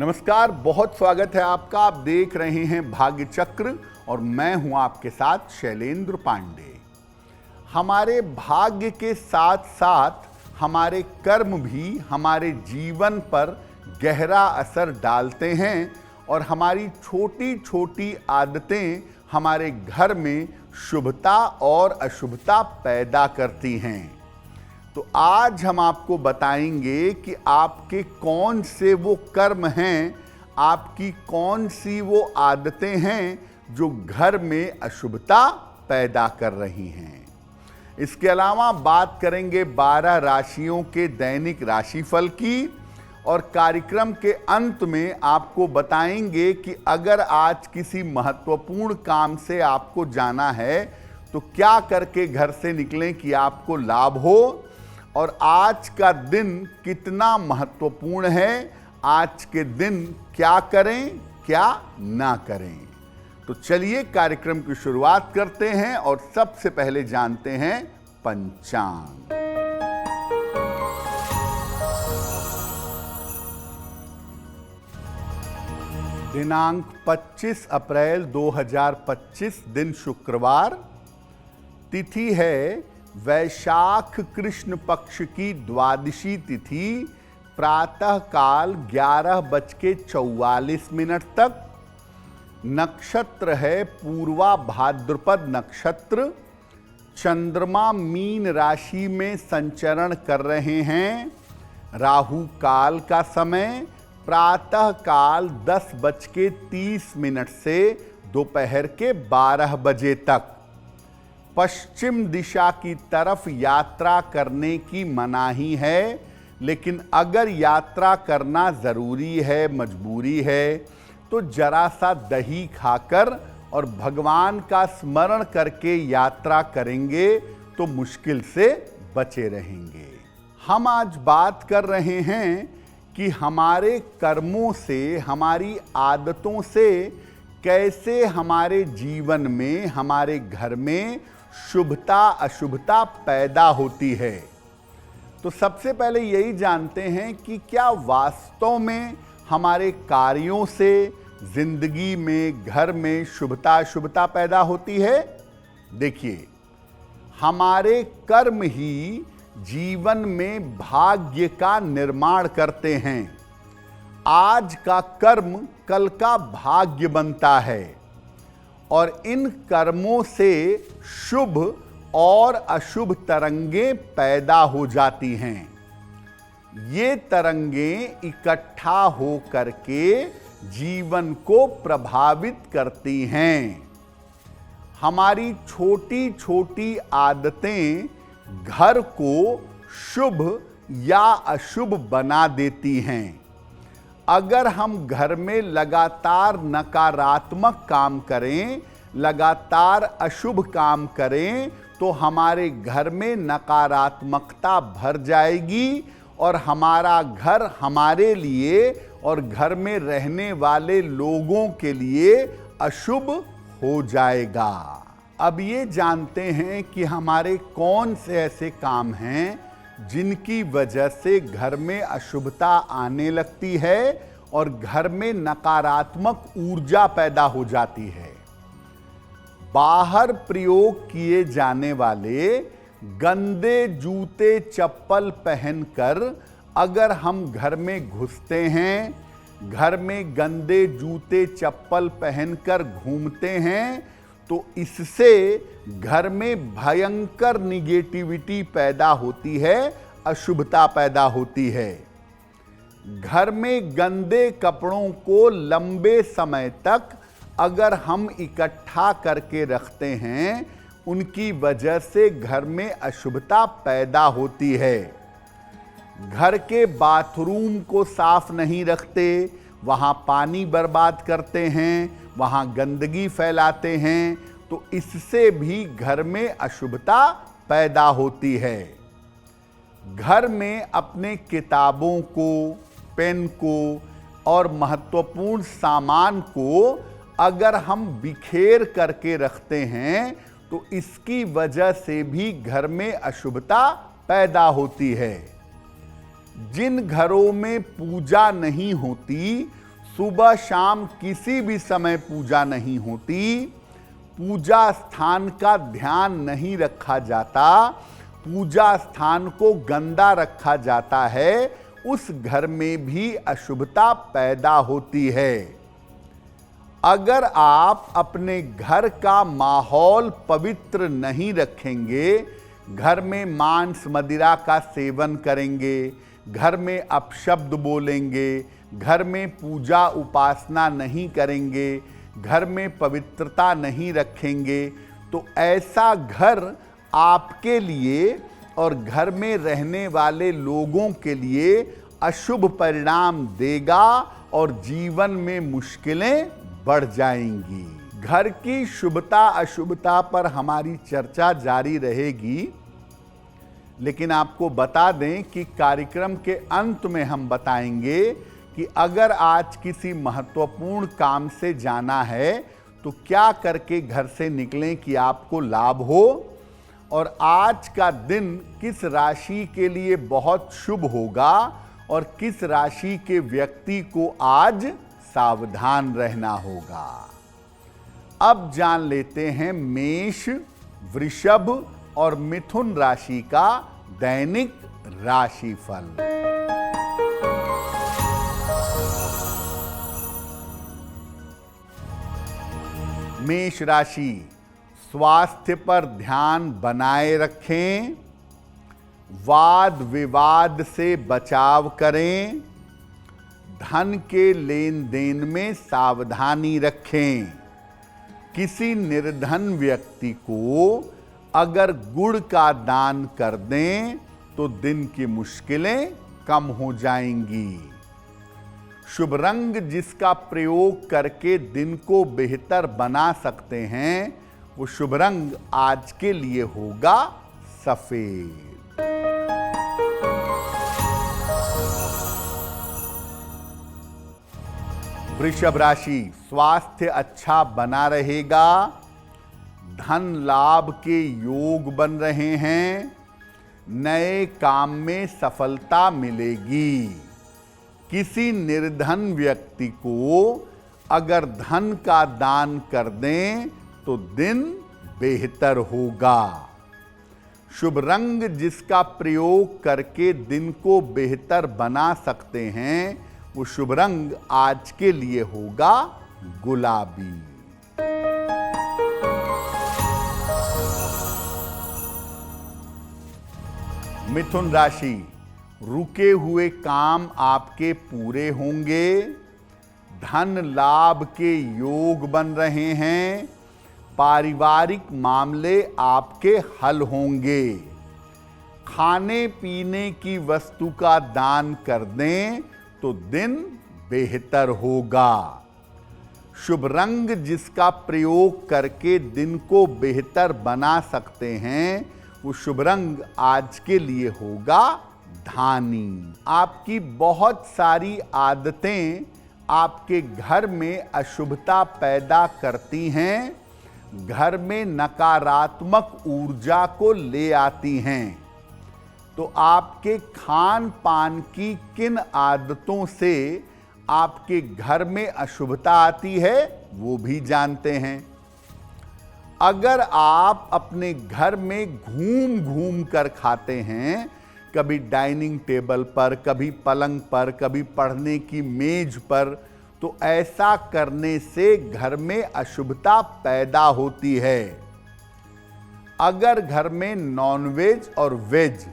नमस्कार, बहुत स्वागत है आपका। आप देख रहे हैं भाग्य चक्र और मैं हूं आपके साथ शैलेंद्र पांडे। हमारे भाग्य के साथ साथ हमारे कर्म भी हमारे जीवन पर गहरा असर डालते हैं और हमारी छोटी छोटी आदतें हमारे घर में शुभता और अशुभता पैदा करती हैं। तो आज हम आपको बताएंगे कि आपके कौन से वो कर्म हैं, आपकी कौन सी वो आदतें हैं जो घर में अशुभता पैदा कर रही हैं। इसके अलावा बात करेंगे 12 राशियों के दैनिक राशिफल की और कार्यक्रम के अंत में आपको बताएंगे कि अगर आज किसी महत्वपूर्ण काम से आपको जाना है तो क्या करके घर से निकलें कि आपको लाभ हो और आज का दिन कितना महत्वपूर्ण है, आज के दिन क्या करें क्या ना करें। तो चलिए कार्यक्रम की शुरुआत करते हैं और सबसे पहले जानते हैं पंचांग। दिनांक 25 अप्रैल 2025, दिन शुक्रवार, तिथि है वैशाख कृष्ण पक्ष की द्वादशी तिथि, प्रातः काल 11:44 तक। नक्षत्र है पूर्वा भाद्रपद नक्षत्र। चंद्रमा मीन राशि में संचरण कर रहे हैं। राहु काल का समय प्रातः काल 10:30 से दोपहर के 12 बजे तक। पश्चिम दिशा की तरफ यात्रा करने की मनाही है, लेकिन अगर यात्रा करना ज़रूरी है, मजबूरी है, तो जरा सा दही खाकर और भगवान का स्मरण करके यात्रा करेंगे तो मुश्किल से बचे रहेंगे। हम आज बात कर रहे हैं कि हमारे कर्मों से, हमारी आदतों से कैसे हमारे जीवन में, हमारे घर में शुभता अशुभता पैदा होती है। तो सबसे पहले यही जानते हैं कि क्या वास्तव में हमारे कार्यों से जिंदगी में, घर में शुभता अशुभता पैदा होती है। देखिए, हमारे कर्म ही जीवन में भाग्य का निर्माण करते हैं। आज का कर्म कल का भाग्य बनता है और इन कर्मों से शुभ और अशुभ तरंगें पैदा हो जाती हैं। ये तरंगें इकट्ठा हो करके जीवन को प्रभावित करती हैं। हमारी छोटी छोटी आदतें घर को शुभ या अशुभ बना देती हैं। अगर हम घर में लगातार नकारात्मक काम करें, लगातार अशुभ काम करें, तो हमारे घर में नकारात्मकता भर जाएगी और हमारा घर हमारे लिए और घर में रहने वाले लोगों के लिए अशुभ हो जाएगा। अब ये जानते हैं कि हमारे कौन से ऐसे काम हैं जिनकी वजह से घर में अशुभता आने लगती है और घर में नकारात्मक ऊर्जा पैदा हो जाती है। बाहर प्रयोग किए जाने वाले गंदे जूते चप्पल पहनकर अगर हम घर में घुसते हैं, घर में गंदे जूते चप्पल पहनकर घूमते हैं, तो इससे घर में भयंकर निगेटिविटी पैदा होती है, अशुभता पैदा होती है। घर में गंदे कपड़ों को लंबे समय तक अगर हम इकट्ठा करके रखते हैं, उनकी वजह से घर में अशुभता पैदा होती है। घर के बाथरूम को साफ नहीं रखते, वहाँ पानी बर्बाद करते हैं, वहाँ गंदगी फैलाते हैं, तो इससे भी घर में अशुभता पैदा होती है। घर में अपने किताबों को, पेन को और महत्वपूर्ण सामान को अगर हम बिखेर करके रखते हैं, तो इसकी वजह से भी घर में अशुभता पैदा होती है। जिन घरों में पूजा नहीं होती सुबह शाम किसी भी समय पूजा नहीं होती, पूजा स्थान का ध्यान नहीं रखा जाता, पूजा स्थान को गंदा रखा जाता है, उस घर में भी अशुभता पैदा होती है। अगर आप अपने घर का माहौल पवित्र नहीं रखेंगे, घर में मांस मदिरा का सेवन करेंगे, घर में अपशब्द बोलेंगे, घर में पूजा उपासना नहीं करेंगे, घर में पवित्रता नहीं रखेंगे, तो ऐसा घर आपके लिए और घर में रहने वाले लोगों के लिए अशुभ परिणाम देगा और जीवन में मुश्किलें बढ़ जाएंगी। घर की शुभता अशुभता पर हमारी चर्चा जारी रहेगी, लेकिन आपको बता दें कि कार्यक्रम के अंत में हम बताएंगे कि अगर आज किसी महत्वपूर्ण काम से जाना है तो क्या करके घर से निकलें कि आपको लाभ हो, और आज का दिन किस राशि के लिए बहुत शुभ होगा और किस राशि के व्यक्ति को आज सावधान रहना होगा। अब जान लेते हैं मेष, वृषभ और मिथुन राशि का दैनिक राशिफल। मेष राशि, स्वास्थ्य पर ध्यान बनाए रखें, वाद विवाद से बचाव करें, धन के लेन देन में सावधानी रखें। किसी निर्धन व्यक्ति को अगर गुड़ का दान कर दें तो दिन की मुश्किलें कम हो जाएंगी। शुभ रंग जिसका प्रयोग करके दिन को बेहतर बना सकते हैं, वो शुभ रंग आज के लिए होगा सफेद। वृषभ राशि, स्वास्थ्य अच्छा बना रहेगा, धन लाभ के योग बन रहे हैं, नए काम में सफलता मिलेगी। किसी निर्धन व्यक्ति को अगर धन का दान कर दें तो दिन बेहतर होगा। शुभ रंग जिसका प्रयोग करके दिन को बेहतर बना सकते हैं, वो शुभ रंग आज के लिए होगा गुलाबी। मिथुन राशि, रुके हुए काम आपके पूरे होंगे, धन लाभ के योग बन रहे हैं, पारिवारिक मामले आपके हल होंगे। खाने पीने की वस्तु का दान कर दें तो दिन बेहतर होगा। शुभ रंग जिसका प्रयोग करके दिन को बेहतर बना सकते हैं, वो शुभ रंग आज के लिए होगा धानी। आपकी बहुत सारी आदतें आपके घर में अशुभता पैदा करती हैं, घर में नकारात्मक ऊर्जा को ले आती हैं। तो आपके खान पान की किन आदतों से आपके घर में अशुभता आती है, वो भी जानते हैं। अगर आप अपने घर में घूम घूम कर खाते हैं, कभी डाइनिंग टेबल पर, कभी पलंग पर, कभी पढ़ने की मेज पर, तो ऐसा करने से घर में अशुभता पैदा होती है। अगर घर में नॉनवेज और वेज,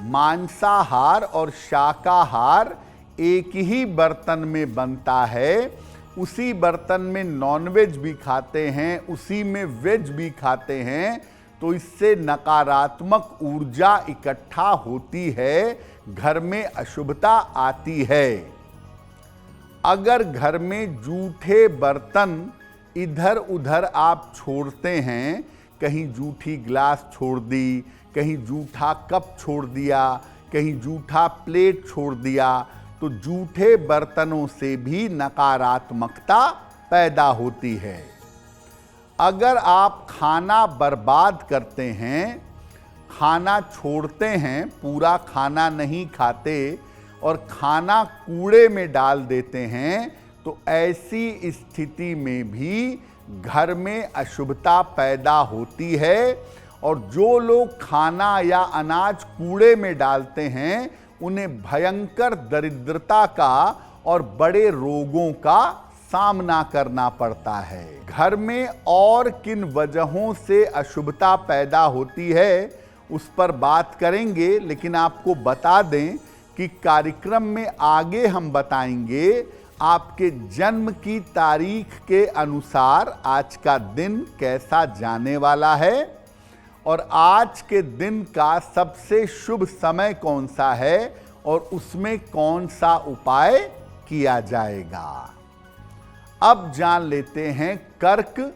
मांसाहार और शाकाहार एक ही बर्तन में बनता है, उसी बर्तन में नॉनवेज भी खाते हैं, उसी में वेज भी खाते हैं, तो इससे नकारात्मक ऊर्जा इकट्ठा होती है, घर में अशुभता आती है। अगर घर में जूठे बर्तन इधर उधर आप छोड़ते हैं, कहीं जूठी ग्लास छोड़ दी, कहीं जूठा कप छोड़ दिया, कहीं जूठा प्लेट छोड़ दिया, तो जूठे बर्तनों से भी नकारात्मकता पैदा होती है। अगर आप खाना बर्बाद करते हैं, खाना छोड़ते हैं, पूरा खाना नहीं खाते और खाना कूड़े में डाल देते हैं, तो ऐसी स्थिति में भी घर में अशुभता पैदा होती है और जो लोग खाना या अनाज कूड़े में डालते हैं उन्हें भयंकर दरिद्रता का और बड़े रोगों का सामना करना पड़ता है। घर में और किन वजहों से अशुभता पैदा होती है उस पर बात करेंगे, लेकिन आपको बता दें कि कार्यक्रम में आगे हम बताएंगे आपके जन्म की तारीख के अनुसार आज का दिन कैसा जाने वाला है और आज के दिन का सबसे शुभ समय कौन सा है और उसमें कौन सा उपाय किया जाएगा। अब जान लेते हैं कर्क,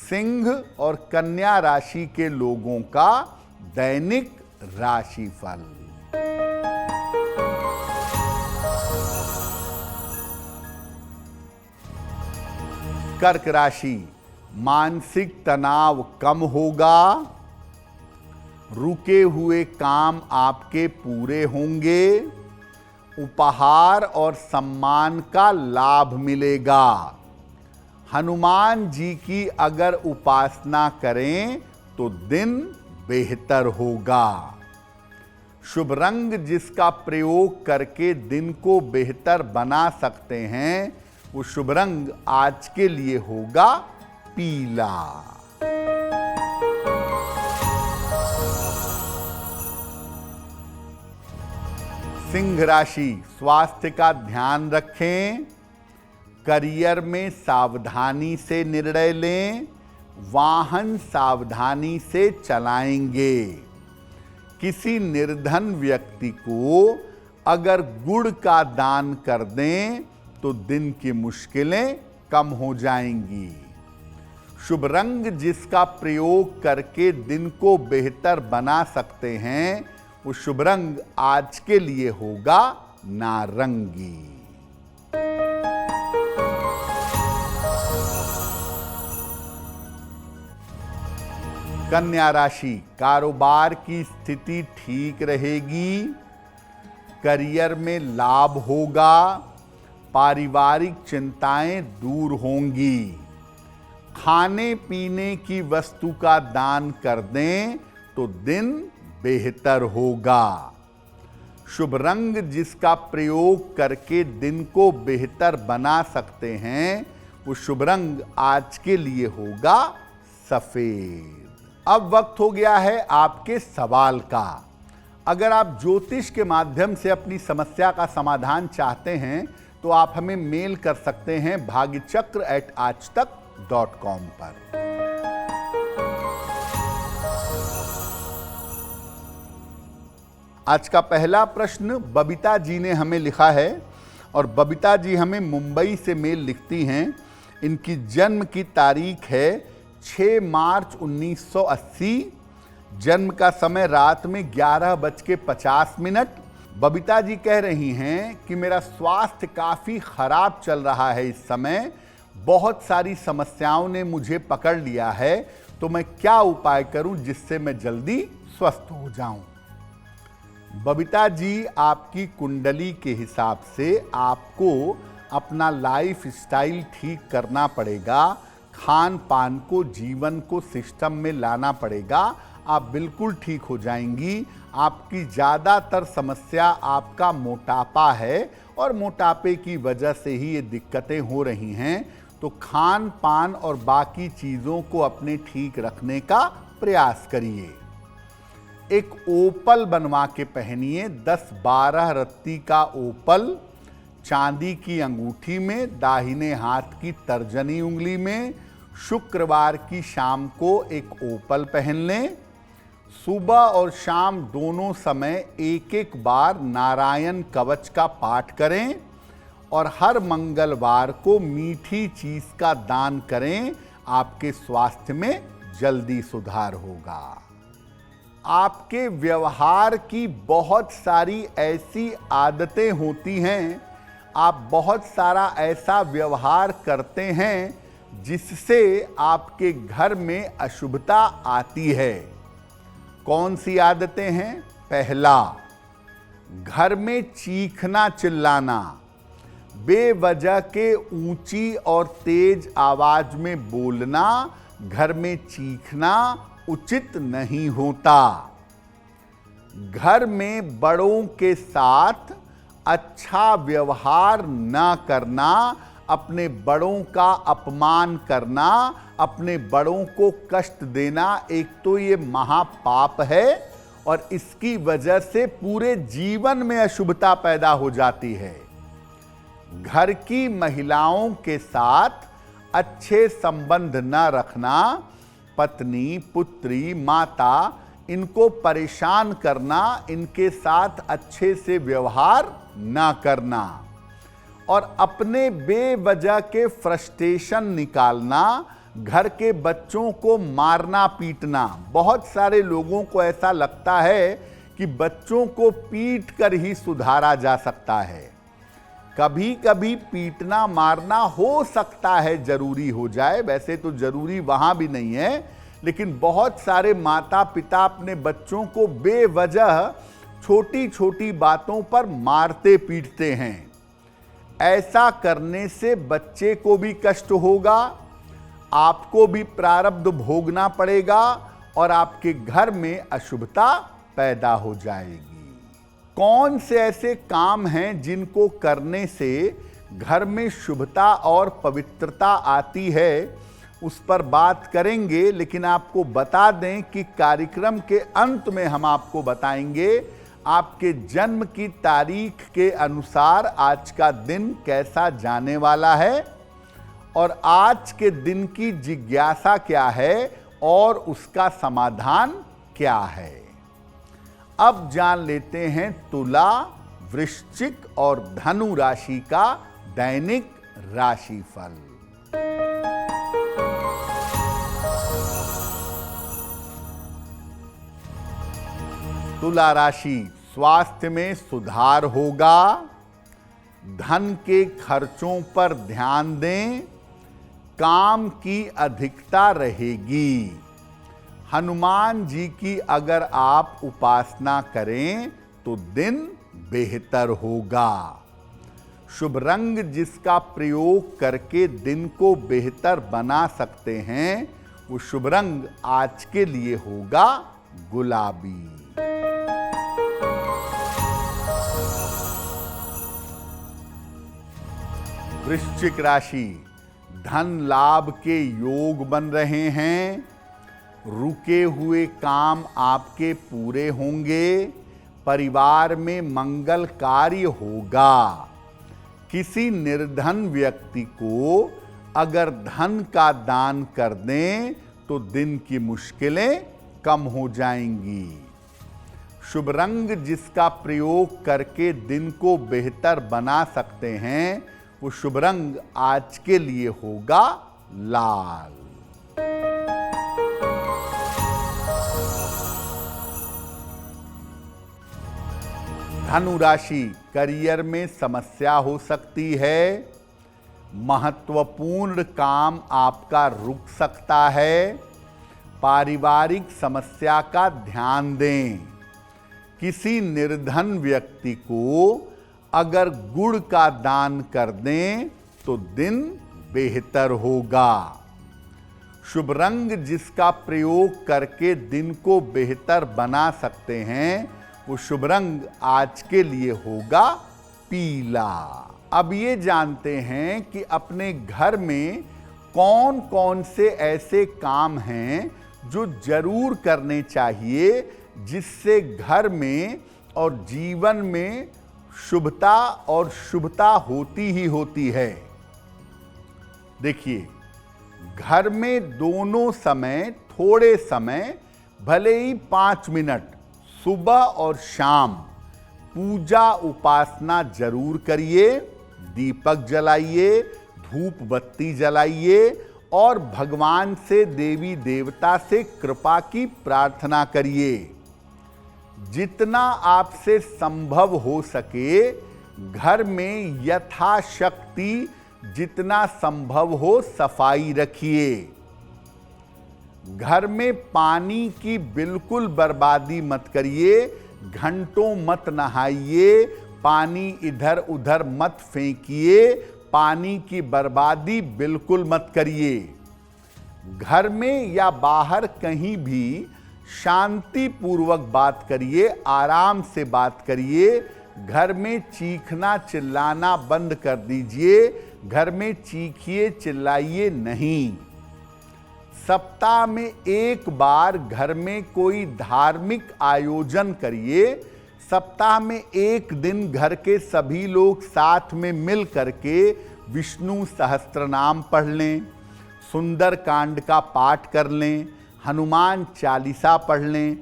सिंह और कन्या राशि के लोगों का दैनिक राशिफल। कर्क राशि, मानसिक तनाव कम होगा, रुके हुए काम आपके पूरे होंगे, उपहार और सम्मान का लाभ मिलेगा। हनुमान जी की अगर उपासना करें तो दिन बेहतर होगा। शुभ रंग जिसका प्रयोग करके दिन को बेहतर बना सकते हैं वो शुभ रंग आज के लिए होगा पीला। सिंह राशि, स्वास्थ्य का ध्यान रखें, करियर में सावधानी से निर्णय लें, वाहन सावधानी से चलाएंगे। किसी निर्धन व्यक्ति को अगर गुड़ का दान कर दें तो दिन की मुश्किलें कम हो जाएंगी। शुभ रंग जिसका प्रयोग करके दिन को बेहतर बना सकते हैं वो शुभ रंग आज के लिए होगा नारंगी। कन्या राशि, कारोबार की स्थिति ठीक रहेगी, करियर में लाभ होगा, पारिवारिक चिंताएं दूर होंगी। खाने पीने की वस्तु का दान कर दें तो दिन बेहतर होगा। शुभ रंग जिसका प्रयोग करके दिन को बेहतर बना सकते हैं वो शुभ रंग आज के लिए होगा सफेद। अब वक्त हो गया है आपके सवाल का। अगर आप ज्योतिष के माध्यम से अपनी समस्या का समाधान चाहते हैं तो आप हमें मेल कर सकते हैं bhagyachakra@aajtak.com पर। आज का पहला प्रश्न बबीता जी ने हमें लिखा है और बबीता जी हमें मुंबई से मेल लिखती हैं। इनकी जन्म की तारीख है 6 मार्च 1980, जन्म का समय रात में 11:50। बबीता जी कह रही हैं कि मेरा स्वास्थ्य काफ़ी खराब चल रहा है इस समय, बहुत सारी समस्याओं ने मुझे पकड़ लिया है, तो मैं क्या उपाय करूं जिससे मैं जल्दी स्वस्थ हो जाऊं। बबीता जी, आपकी कुंडली के हिसाब से आपको अपना लाइफ स्टाइल ठीक करना पड़ेगा, खान पान को, जीवन को सिस्टम में लाना पड़ेगा। आप बिल्कुल ठीक हो जाएंगी। आपकी ज़्यादातर समस्या आपका मोटापा है और मोटापे की वजह से ही ये दिक्कतें हो रही हैं। तो खान पान और बाकी चीज़ों को अपने ठीक रखने का प्रयास करिए। एक ओपल बनवा के पहनिए, 10-12 रत्ती का ओपल, चांदी की अंगूठी में, दाहिने हाथ की तर्जनी उंगली में। शुक्रवार की शाम को एक ओपल पहन लें। सुबह और शाम दोनों समय एक बार नारायण कवच का पाठ करें और हर मंगलवार को मीठी चीज का दान करें। आपके स्वास्थ्य में जल्दी सुधार होगा। आपके व्यवहार की बहुत सारी ऐसी आदतें होती हैं, आप बहुत सारा ऐसा व्यवहार करते हैं जिससे आपके घर में अशुभता आती है। कौन सी आदतें हैं? पहला, घर में चीखना चिल्लाना, बेवजह के ऊंची और तेज आवाज में बोलना, घर में चीखना उचित नहीं होता। घर में बड़ों के साथ अच्छा व्यवहार न करना, अपने बड़ों का अपमान करना, अपने बड़ों को कष्ट देना, एक तो ये महापाप है और इसकी वजह से पूरे जीवन में अशुभता पैदा हो जाती है। घर की महिलाओं के साथ अच्छे संबंध न रखना, पत्नी, पुत्री, माता, इनको परेशान करना, इनके साथ अच्छे से व्यवहार न करना और अपने बेवजह के फ्रस्ट्रेशन निकालना, घर के बच्चों को मारना पीटना। बहुत सारे लोगों को ऐसा लगता है कि बच्चों को पीट कर ही सुधारा जा सकता है। कभी कभी पीटना मारना हो सकता है जरूरी हो जाए, वैसे तो जरूरी वहां भी नहीं है, लेकिन बहुत सारे माता पिता अपने बच्चों को बेवजह छोटी छोटी बातों पर मारते पीटते हैं। ऐसा करने से बच्चे को भी कष्ट होगा, आपको भी प्रारब्ध भोगना पड़ेगा और आपके घर में अशुभता पैदा हो जाएगी। कौन से ऐसे काम हैं जिनको करने से घर में शुभता और पवित्रता आती है, उस पर बात करेंगे। लेकिन आपको बता दें कि कार्यक्रम के अंत में हम आपको बताएंगे आपके जन्म की तारीख के अनुसार आज का दिन कैसा जाने वाला है और आज के दिन की जिज्ञासा क्या है और उसका समाधान क्या है। अब जान लेते हैं तुला, वृश्चिक और धनु राशि का दैनिक राशिफल। तुला राशि, स्वास्थ्य में सुधार होगा, धन के खर्चों पर ध्यान दें, काम की अधिकता रहेगी। हनुमान जी की अगर आप उपासना करें तो दिन बेहतर होगा। शुभ रंग जिसका प्रयोग करके दिन को बेहतर बना सकते हैं, वो शुभ रंग आज के लिए होगा गुलाबी। वृश्चिक राशि, धन लाभ के योग बन रहे हैं, रुके हुए काम आपके पूरे होंगे, परिवार में मंगल कार्य होगा। किसी निर्धन व्यक्ति को अगर धन का दान कर दें तो दिन की मुश्किलें कम हो जाएंगी। शुभ रंग जिसका प्रयोग करके दिन को बेहतर बना सकते हैं, वो शुभ रंग आज के लिए होगा लाल। धनु राशि, करियर में समस्या हो सकती है, महत्वपूर्ण काम आपका रुक सकता है, पारिवारिक समस्या का ध्यान दें। किसी निर्धन व्यक्ति को अगर गुड़ का दान कर दें तो दिन बेहतर होगा। शुभ रंग जिसका प्रयोग करके दिन को बेहतर बना सकते हैं, वो शुभ रंग आज के लिए होगा पीला। अब ये जानते हैं कि अपने घर में कौन कौन से ऐसे काम हैं जो जरूर करने चाहिए, जिससे घर में और जीवन में शुभता और शुभता होती ही होती है। देखिए, घर में दोनों समय थोड़े समय, भले ही 5 मिनट, सुबह और शाम पूजा उपासना जरूर करिए, दीपक जलाइए, धूप बत्ती जलाइए और भगवान से, देवी देवता से कृपा की प्रार्थना करिए। जितना आपसे संभव हो सके घर में यथाशक्ति जितना संभव हो सफाई रखिए। घर में पानी की बिल्कुल बर्बादी मत करिए, घंटों मत नहाइए, पानी इधर उधर मत फेंकिए, पानी की बर्बादी बिल्कुल मत करिए। घर में या बाहर कहीं भी शांति पूर्वक बात करिए, आराम से बात करिए। घर में चीखना चिल्लाना बंद कर दीजिए, घर में चीखिए चिल्लाइए नहीं। सप्ताह में एक बार घर में कोई धार्मिक आयोजन करिए। सप्ताह में एक दिन घर के सभी लोग साथ में मिल करके विष्णु सहस्त्रनाम पढ़ लें, सुंदर कांड का पाठ कर लें, हनुमान चालीसा पढ़ लें,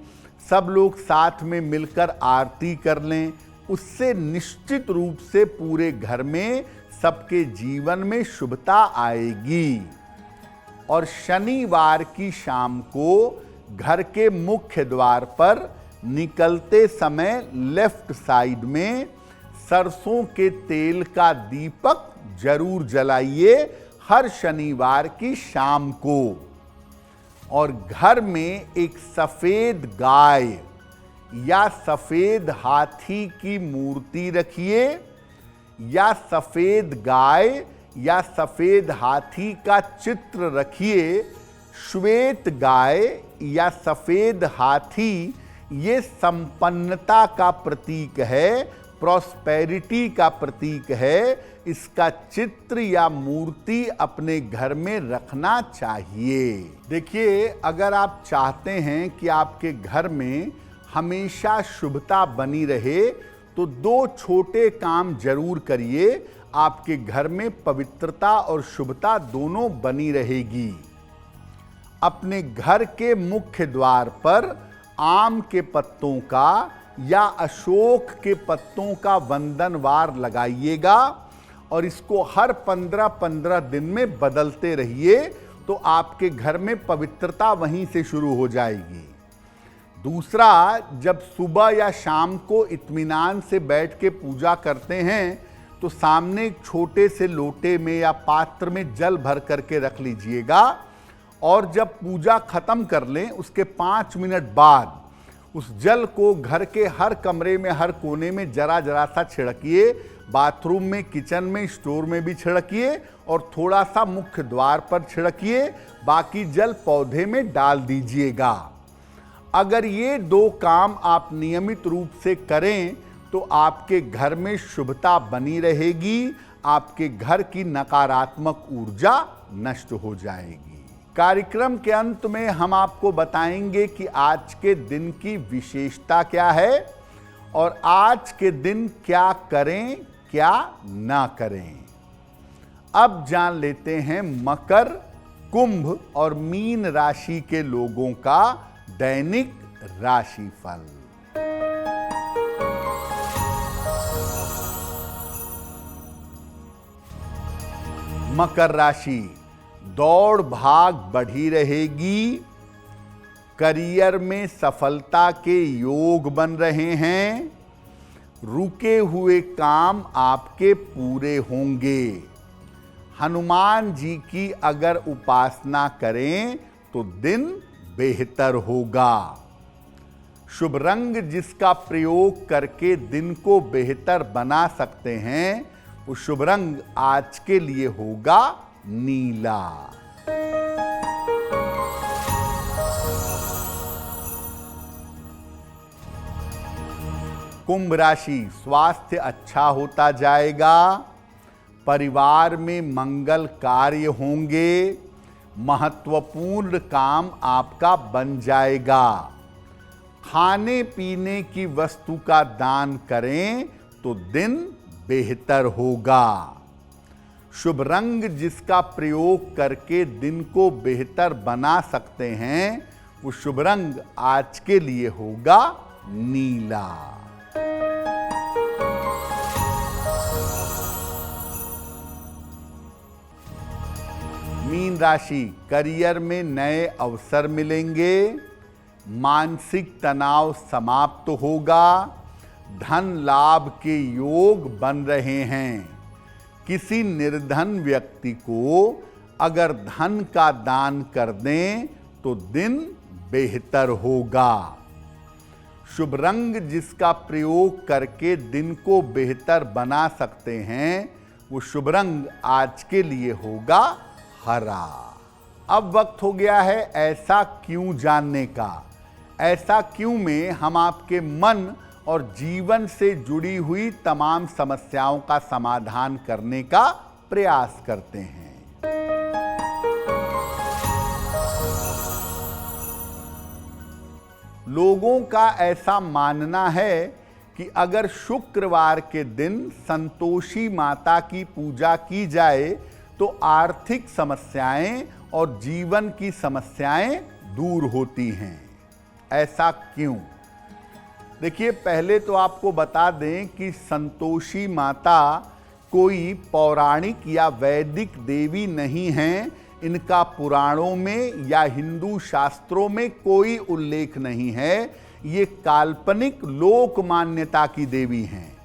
सब लोग साथ में मिलकर आरती कर लें। उससे निश्चित रूप से पूरे घर में सबके जीवन में शुभता आएगी। और शनिवार की शाम को घर के मुख्य द्वार पर निकलते समय लेफ्ट साइड में सरसों के तेल का दीपक जरूर जलाइए हर शनिवार की शाम को। और घर में एक सफेद गाय या सफेद हाथी की मूर्ति रखिए, या सफेद गाय या सफेद हाथी का चित्र रखिए। श्वेत गाय या सफेद हाथी ये संपन्नता का प्रतीक है, प्रॉस्पेरिटी का प्रतीक है। इसका चित्र या मूर्ति अपने घर में रखना चाहिए। देखिए, अगर आप चाहते हैं कि आपके घर में हमेशा शुभता बनी रहे तो दो छोटे काम जरूर करिए, आपके घर में पवित्रता और शुभता दोनों बनी रहेगी। अपने घर के मुख्य द्वार पर आम के पत्तों का या अशोक के पत्तों का वंदनवार लगाइएगा और इसको हर 15-15 दिन में बदलते रहिए, तो आपके घर में पवित्रता वहीं से शुरू हो जाएगी। दूसरा, जब सुबह या शाम को इत्मीनान से बैठ के पूजा करते हैं तो सामने एक छोटे से लोटे में या पात्र में जल भर करके रख लीजिएगा। और जब पूजा खत्म कर लें उसके 5 मिनट बाद उस जल को घर के हर कमरे में, हर कोने में जरा जरा सा छिड़किए। बाथरूम में, किचन में, स्टोर में भी छिड़किए और थोड़ा सा मुख्य द्वार पर छिड़किए। बाकी जल पौधे में डाल दीजिएगा। अगर ये 2 काम आप नियमित रूप से करें तो आपके घर में शुभता बनी रहेगी, आपके घर की नकारात्मक ऊर्जा नष्ट हो जाएगी। कार्यक्रम के अंत में हम आपको बताएंगे कि आज के दिन की विशेषता क्या है और आज के दिन क्या करें क्या ना करें। अब जान लेते हैं मकर, कुंभ और मीन राशि के लोगों का दैनिक राशिफल। मकर राशि, दौड़ भाग बढ़ी रहेगी। करियर में सफलता के योग बन रहे हैं। रुके हुए काम आपके पूरे होंगे। हनुमान जी की अगर उपासना करें तो दिन बेहतर होगा। शुभ रंग जिसका प्रयोग करके दिन को बेहतर बना सकते हैं वो शुभ रंग आज के लिए होगा नीला। कुंभ राशि, स्वास्थ्य अच्छा होता जाएगा। परिवार में मंगल कार्य होंगे। महत्वपूर्ण काम आपका बन जाएगा। खाने पीने की वस्तु का दान करें तो दिन बेहतर होगा। शुभ रंग जिसका प्रयोग करके दिन को बेहतर बना सकते हैं वो शुभ रंग आज के लिए होगा नीला। मीन राशि, करियर में नए अवसर मिलेंगे। मानसिक तनाव समाप्त होगा। धन लाभ के योग बन रहे हैं। किसी निर्धन व्यक्ति को अगर धन का दान कर दें तो दिन बेहतर होगा। शुभ रंग जिसका प्रयोग करके दिन को बेहतर बना सकते हैं, वो शुभ रंग आज के लिए होगा हरा। अब वक्त हो गया है ऐसा क्यों जानने का। ऐसा क्यों में हम आपके मन और जीवन से जुड़ी हुई तमाम समस्याओं का समाधान करने का प्रयास करते हैं। लोगों का ऐसा मानना है कि अगर शुक्रवार के दिन संतोषी माता की पूजा की जाए तो आर्थिक समस्याएं और जीवन की समस्याएं दूर होती हैं। ऐसा क्यों? देखिए, पहले तो आपको बता दें कि संतोषी माता कोई पौराणिक या वैदिक देवी नहीं हैं। इनका पुराणों में या हिंदू शास्त्रों में कोई उल्लेख नहीं है। ये काल्पनिक लोक मान्यता की देवी हैं।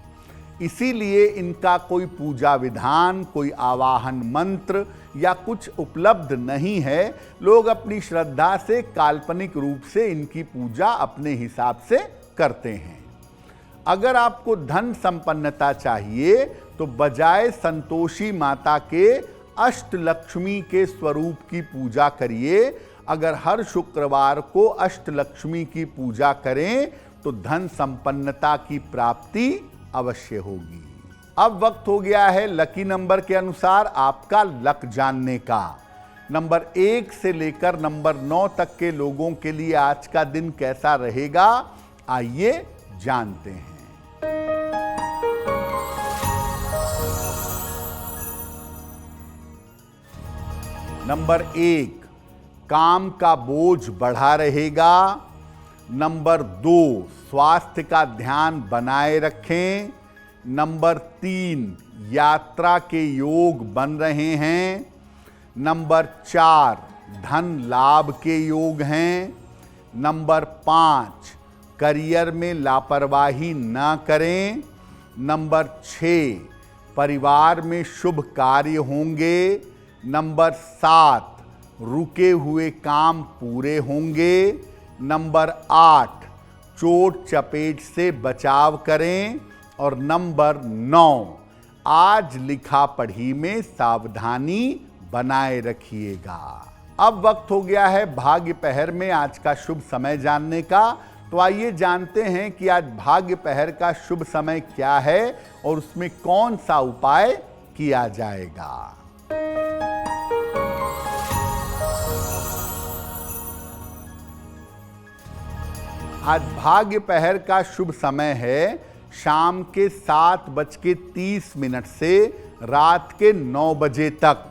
इसीलिए इनका कोई पूजा विधान, कोई आवाहन मंत्र या कुछ उपलब्ध नहीं है। लोग अपनी श्रद्धा से काल्पनिक रूप से इनकी पूजा अपने हिसाब से करते हैं। अगर आपको धन संपन्नता चाहिए तो बजाय संतोषी माता के अष्टलक्ष्मी के स्वरूप की पूजा करिए। अगर हर शुक्रवार को अष्टलक्ष्मी की पूजा करें तो धन संपन्नता की प्राप्ति अवश्य होगी। अब वक्त हो गया है लकी नंबर के अनुसार आपका लक जानने का। नंबर 1 से लेकर नंबर 9 तक के लोगों के लिए आज का दिन कैसा रहेगा, आइए जानते हैं। नंबर 1, काम का बोझ बढ़ा रहेगा। नंबर 2, स्वास्थ्य का ध्यान बनाए रखें। नंबर 3, यात्रा के योग बन रहे हैं। नंबर 4, धन लाभ के योग हैं। नंबर 5, करियर में लापरवाही न करें। नंबर 6, परिवार में शुभ कार्य होंगे। नंबर 7, रुके हुए काम पूरे होंगे। नंबर 8, चोट चपेट से बचाव करें। और नंबर 9, आज लिखा पढ़ी में सावधानी बनाए रखिएगा। अब वक्त हो गया है भाग्य पहर में आज का शुभ समय जानने का। तो आइए जानते हैं कि आज भाग्य पहर का शुभ समय क्या है और उसमें कौन सा उपाय किया जाएगा। आज भाग्य पहर का शुभ समय है शाम के 7:30 से रात के 9 बजे तक।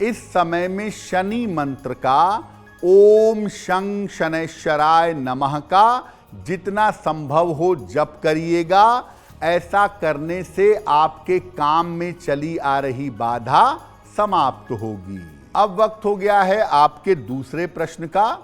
इस समय में शनि मंत्र का ओम शं शनैश्चराय नमः का जितना संभव हो जप करिएगा। ऐसा करने से आपके काम में चली आ रही बाधा समाप्त होगी। अब वक्त हो गया है आपके दूसरे प्रश्न का।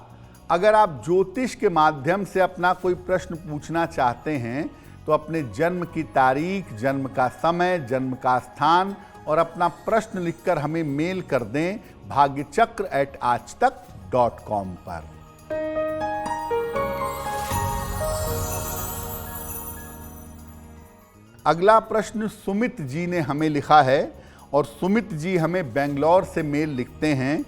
अगर आप ज्योतिष के माध्यम से अपना कोई प्रश्न पूछना चाहते हैं तो अपने जन्म की तारीख, जन्म का समय, जन्म का स्थान और अपना प्रश्न लिखकर हमें मेल कर दें bhagyachakra@aajtak.com पर। अगला प्रश्न सुमित जी ने हमें लिखा है और सुमित जी हमें बेंगलोर से मेल लिखते हैं।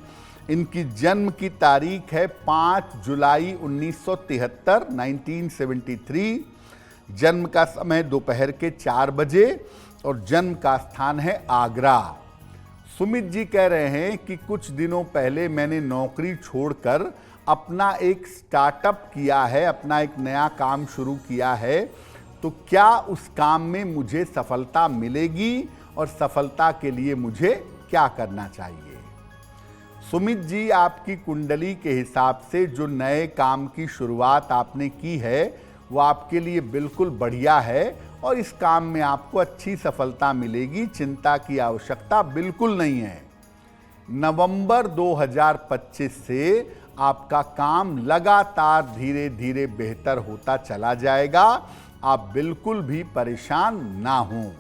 इनकी जन्म की तारीख है 5 जुलाई 1973, 1973। जन्म का समय दोपहर के 4 बजे और जन्म का स्थान है आगरा। सुमित जी कह रहे हैं कि कुछ दिनों पहले मैंने नौकरी छोड़कर अपना एक स्टार्टअप किया है, अपना एक नया काम शुरू किया है। तो क्या उस काम में मुझे सफलता मिलेगी और सफलता के लिए मुझे क्या करना चाहिए। सुमित जी, आपकी कुंडली के हिसाब से जो नए काम की शुरुआत आपने की है वो आपके लिए बिल्कुल बढ़िया है और इस काम में आपको अच्छी सफलता मिलेगी। चिंता की आवश्यकता बिल्कुल नहीं है। नवंबर 2025 से आपका काम लगातार धीरे धीरे बेहतर होता चला जाएगा। आप बिल्कुल भी परेशान ना हों।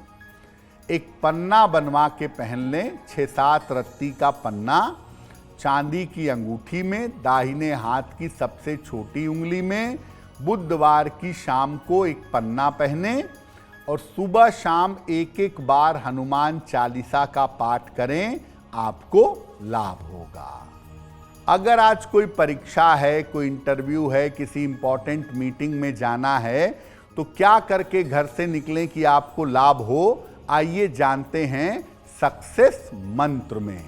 एक पन्ना बनवा के पहन लें, 6-7 रत्ती का पन्ना, चांदी की अंगूठी में, दाहिने हाथ की सबसे छोटी उंगली में, बुधवार की शाम को एक पन्ना पहने और सुबह शाम एक एक बार हनुमान चालीसा का पाठ करें, आपको लाभ होगा। अगर आज कोई परीक्षा है, कोई इंटरव्यू है, किसी इंपॉर्टेंट मीटिंग में जाना है, तो क्या करके घर से निकलें कि आपको लाभ हो, आइए जानते हैं सक्सेस मंत्र में।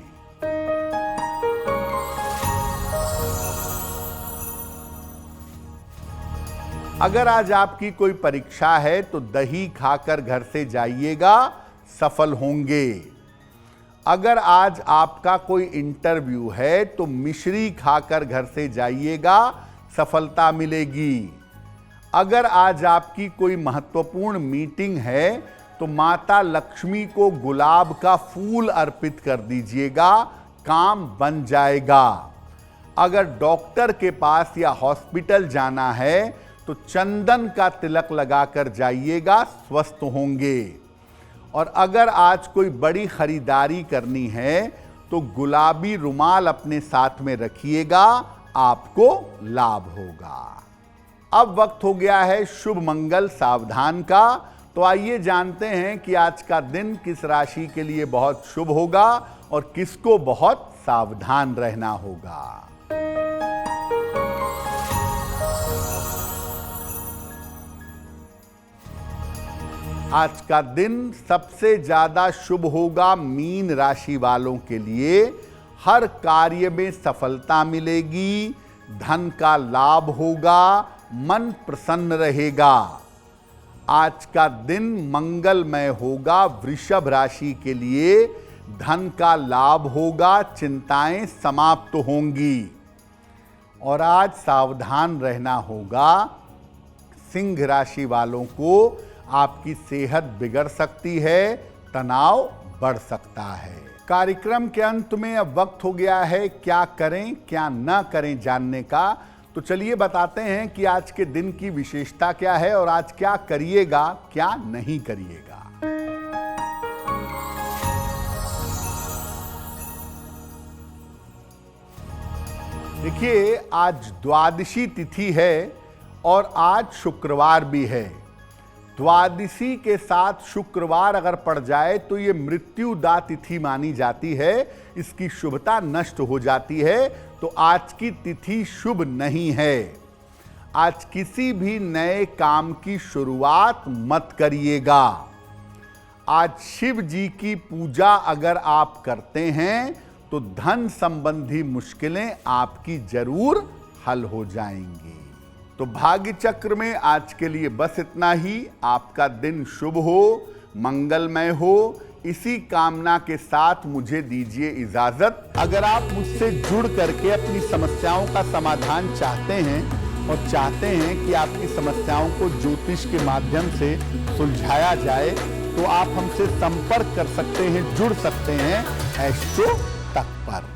अगर आज आपकी कोई परीक्षा है तो दही खाकर घर से जाइएगा, सफल होंगे। अगर आज आपका कोई इंटरव्यू है तो मिश्री खाकर घर से जाइएगा, सफलता मिलेगी। अगर आज आपकी कोई महत्वपूर्ण मीटिंग है तो माता लक्ष्मी को गुलाब का फूल अर्पित कर दीजिएगा, काम बन जाएगा। अगर डॉक्टर के पास या हॉस्पिटल जाना है तो चंदन का तिलक लगाकर जाइएगा, स्वस्थ होंगे। और अगर आज कोई बड़ी खरीदारी करनी है तो गुलाबी रुमाल अपने साथ में रखिएगा, आपको लाभ होगा। अब वक्त हो गया है शुभ मंगल सावधान का, तो आइए जानते हैं कि आज का दिन किस राशि के लिए बहुत शुभ होगा और किसको बहुत सावधान रहना होगा। आज का दिन सबसे ज्यादा शुभ होगा मीन राशि वालों के लिए। हर कार्य में सफलता मिलेगी, धन का लाभ होगा, मन प्रसन्न रहेगा। आज का दिन मंगलमय होगा वृषभ राशि के लिए। धन का लाभ होगा, चिंताएं समाप्त होंगी। और आज सावधान रहना होगा सिंह राशि वालों को। आपकी सेहत बिगड़ सकती है, तनाव बढ़ सकता है। कार्यक्रम के अंत में अब वक्त हो गया है क्या करें क्या न करें जानने का। तो चलिए बताते हैं कि आज के दिन की विशेषता क्या है और आज क्या करिएगा क्या नहीं करिएगा। देखिए, आज द्वादशी तिथि है और आज शुक्रवार भी है। द्वादशी के साथ शुक्रवार अगर पड़ जाए तो ये मृत्युदा तिथि मानी जाती है, इसकी शुभता नष्ट हो जाती है। तो आज की तिथि शुभ नहीं है। आज किसी भी नए काम की शुरुआत मत करिएगा। आज शिव जी की पूजा अगर आप करते हैं तो धन संबंधी मुश्किलें आपकी जरूर हल हो जाएंगी। तो भाग्य चक्र में आज के लिए बस इतना ही। आपका दिन शुभ हो, मंगलमय हो, इसी कामना के साथ मुझे दीजिए इजाजत। अगर आप मुझसे जुड़ करके अपनी समस्याओं का समाधान चाहते हैं और चाहते हैं कि आपकी समस्याओं को ज्योतिष के माध्यम से सुलझाया जाए, तो आप हमसे संपर्क कर सकते हैं, जुड़ सकते हैं एस्ट्रो तक पर।